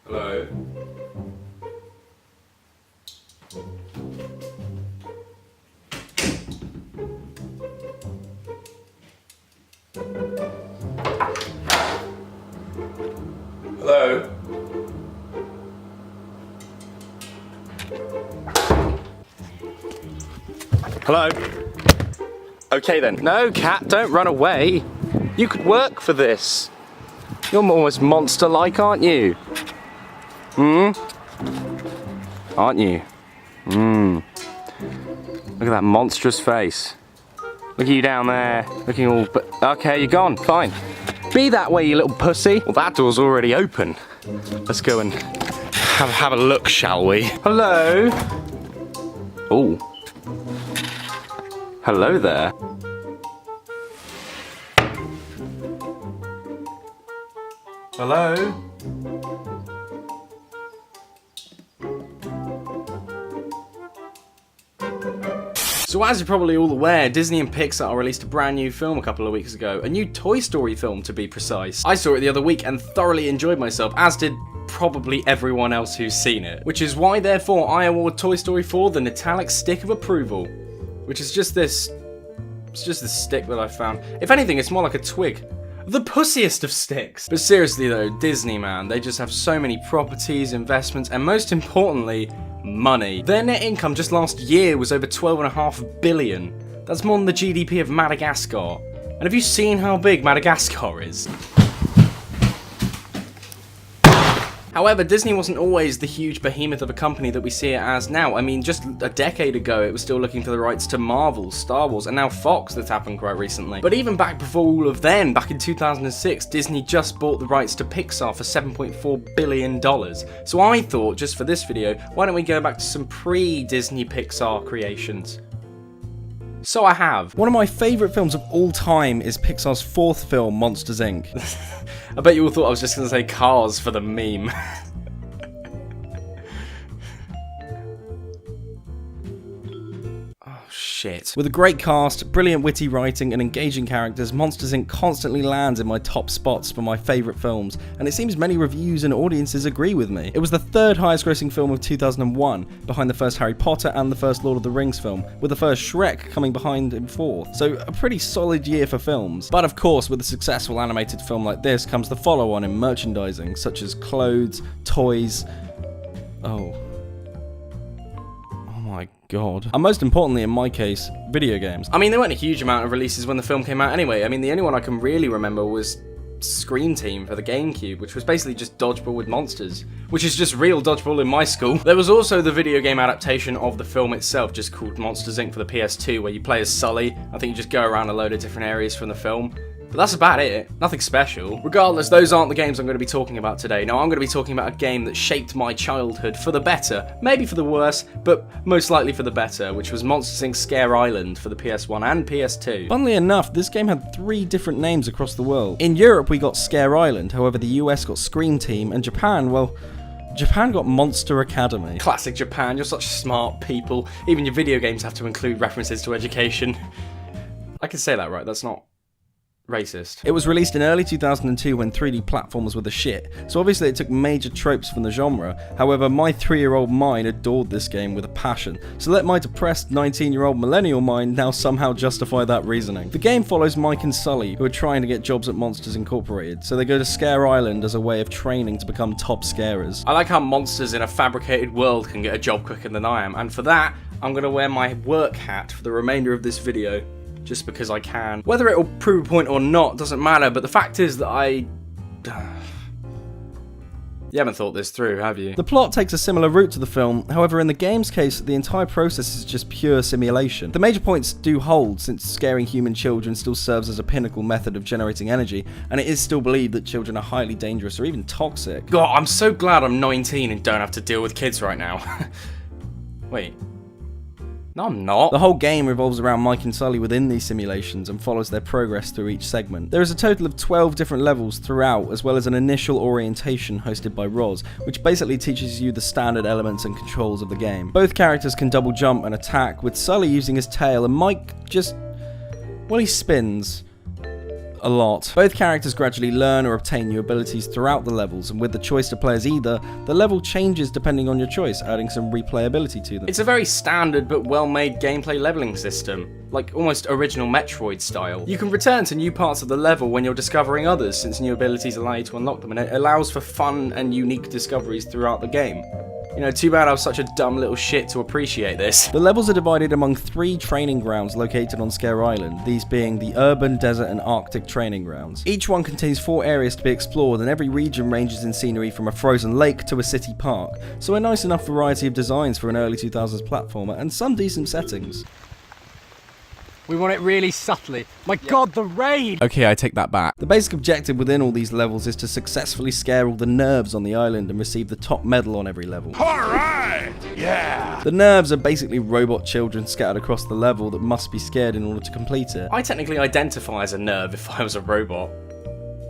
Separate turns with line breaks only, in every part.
Hello? Hello? Hello? Okay then. No, cat, don't run away. You could work for this. You're almost monster-like, aren't you? Aren't you? Look at that monstrous face. Look at you down there, looking all... Okay, you're gone, fine. Be that way, you little pussy. Well, that door's already open. Let's go and have a look, shall we? Hello? Oh. Hello there. Hello? So as you're probably all aware, Disney and Pixar released a brand new film a couple of weeks ago, a new Toy Story film to be precise. I saw it the other week and thoroughly enjoyed myself, as did probably everyone else who's seen it. Which is why, therefore, I award Toy Story 4 the Nitalics stick of approval. Which is just this... It's just this stick that I found. If anything, it's more like a twig. The pussiest of sticks. But seriously though, Disney, man, they just have so many properties, investments, and most importantly, money. Their net income just last year was over 12.5 billion. That's more than the GDP of Madagascar. And have you seen how big Madagascar is? However, Disney wasn't always the huge behemoth of a company that we see it as now. I mean, just a decade ago, it was still looking for the rights to Marvel, Star Wars, and now Fox that's happened quite recently. But even back before all of then, back in 2006, Disney just bought the rights to Pixar for $7.4 billion. So I thought, just for this video, why don't we go back to some pre-Disney Pixar creations? So I have. One of my favourite films of all time is Pixar's fourth film, Monsters, Inc. I bet you all thought I was just going to say Cars for the meme. Shit. With a great cast, brilliant witty writing, and engaging characters, Monsters, Inc. constantly lands in my top spots for my favourite films, and it seems many reviews and audiences agree with me. It was the third highest grossing film of 2001, behind the first Harry Potter and the first Lord of the Rings film, with the first Shrek coming behind in fourth. So a pretty solid year for films. But of course, with a successful animated film like this comes the follow-on in merchandising, such as clothes, toys... Oh my god. And most importantly, in my case, video games. I mean, there weren't a huge amount of releases when the film came out anyway. I mean, the only one I can really remember was Scream Team for the GameCube, which was basically just dodgeball with monsters, which is just real dodgeball in my school. There was also the video game adaptation of the film itself, just called Monsters, Inc. for the PS2, where you play as Sully. I think you just go around a load of different areas from the film. But that's about it. Nothing special. Regardless, those aren't the games I'm going to be talking about today. No, I'm going to be talking about a game that shaped my childhood for the better. Maybe for the worse, but most likely for the better, which was Monsters, Inc. Scare Island for the PS1 and PS2. Funnily enough, this game had 3 different names across the world. In Europe, we got Scare Island, however the US got Scream Team, and Japan, well... Japan got Monster Academy. Classic Japan, you're such smart people. Even your video games have to include references to education. I can say that right, that's not... racist. It was released in early 2002 when 3D platformers were the shit, so obviously it took major tropes from the genre. However, my 3-year-old mind adored this game with a passion, so let my depressed 19-year-old millennial mind now somehow justify that reasoning. The game follows Mike and Sully, who are trying to get jobs at Monsters Incorporated, so they go to Scare Island as a way of training to become top scarers. I like how monsters in a fabricated world can get a job quicker than I am, and for that, I'm gonna wear my work hat for the remainder of this video. Just because I can. Whether it'll prove a point or not doesn't matter, but the fact is that You haven't thought this through, have you? The plot takes a similar route to the film, however in the game's case, the entire process is just pure simulation. The major points do hold, since scaring human children still serves as a pinnacle method of generating energy, and it is still believed that children are highly dangerous or even toxic. God, I'm so glad I'm 19 and don't have to deal with kids right now. Wait. No, I'm not.
The whole game revolves around Mike and Sully within these simulations and follows their progress through each segment. There is a total of 12 different levels throughout, as well as an initial orientation hosted by Roz, which basically teaches you the standard elements and controls of the game. Both characters can double jump and attack, with Sully using his tail and Mike just... well, he spins. A lot. Both characters gradually learn or obtain new abilities throughout the levels, and with the choice to play as either, the level changes depending on your choice, adding some replayability to them.
It's a very standard but well-made gameplay leveling system, like almost original Metroid style. You can return to new parts of the level when you're discovering others, since new abilities allow you to unlock them, and it allows for fun and unique discoveries throughout the game. You know, too bad I was such a dumb little shit to appreciate this.
The levels are divided among 3 training grounds located on Scare Island, these being the urban, desert and arctic training grounds. Each one contains 4 areas to be explored, and every region ranges in scenery from a frozen lake to a city park, so a nice enough variety of designs for an early 2000s platformer, and some decent settings.
We want it really subtly. My God, the rain!
Okay, I take that back.
The basic objective within all these levels is to successfully scare all the nerves on the island and receive the top medal on every level.
Alright! Yeah!
The nerves are basically robot children scattered across the level that must be scared in order to complete it.
I technically identify as a nerve if I was a robot.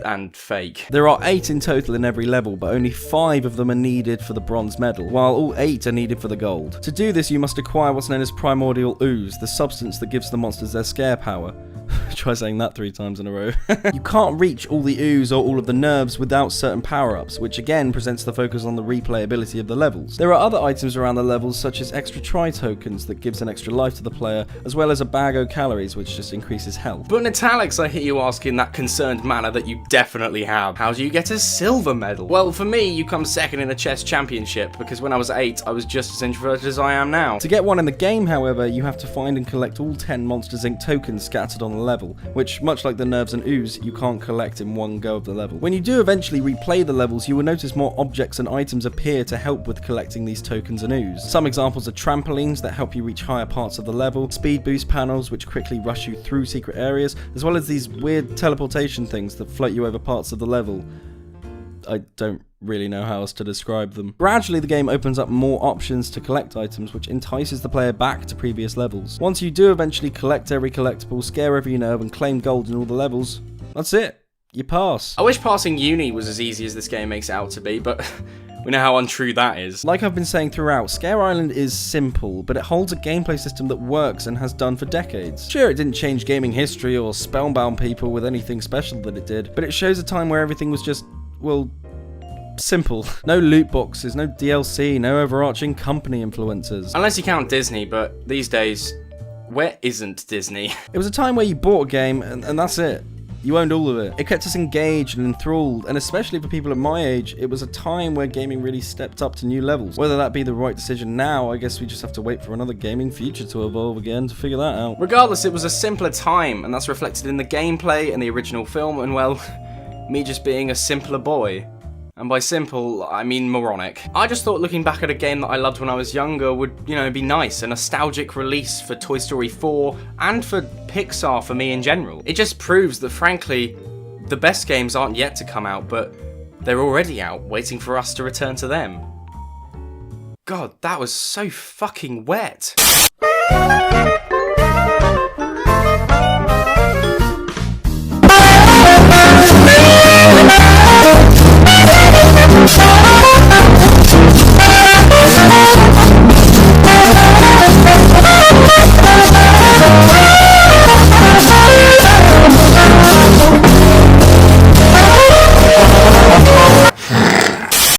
And fake.
There are 8 in total in every level, but only 5 of them are needed for the bronze medal, while all 8 are needed for the gold. To do this, you must acquire what's known as primordial ooze, the substance that gives the monsters their scare power. Try saying that 3 times in a row. You can't reach all the ooze or all of the nerves without certain power-ups, which again presents the focus on the replayability of the levels. There are other items around the levels, such as extra try tokens that gives an extra life to the player, as well as a bag of calories, which just increases health.
But Nitalics, I hear you ask in that concerned manner that you definitely have. How do you get a silver medal? Well, for me, you come second in a chess championship, because when I was 8, I was just as introverted as I am now.
To get one in the game, however, you have to find and collect all 10 Monsters Inc. tokens scattered on the level, which, much like the nerves and ooze, you can't collect in one go of the level. When you do eventually replay the levels, you will notice more objects and items appear to help with collecting these tokens and ooze. Some examples are trampolines that help you reach higher parts of the level, speed boost panels which quickly rush you through secret areas, as well as these weird teleportation things that float you over parts of the level. I don't really know how else to describe them. Gradually, the game opens up more options to collect items, which entices the player back to previous levels. Once you do eventually collect every collectible, scare every nerve, and claim gold in all the levels, that's it. You pass.
I wish passing uni was as easy as this game makes it out to be, but we know how untrue that is.
Like I've been saying throughout, Scare Island is simple, but it holds a gameplay system that works and has done for decades. Sure, it didn't change gaming history or spellbound people with anything special that it did, but it shows a time where everything was just, well, simple. No loot boxes, no DLC, no overarching company influencers.
Unless you count Disney, but these days, where isn't Disney?
It was a time where you bought a game and that's it. You owned all of it. It kept us engaged and enthralled, and especially for people at my age, it was a time where gaming really stepped up to new levels. Whether that be the right decision now, I guess we just have to wait for another gaming future to evolve again to figure that out.
Regardless, it was a simpler time, and that's reflected in the gameplay and the original film, and well, me just being a simpler boy. And by simple, I mean moronic. I just thought looking back at a game that I loved when I was younger would, you know, be nice. A nostalgic release for Toy Story 4 and for Pixar for me in general. It just proves that, frankly, the best games aren't yet to come out, but they're already out, waiting for us to return to them. God, that was so fucking wet.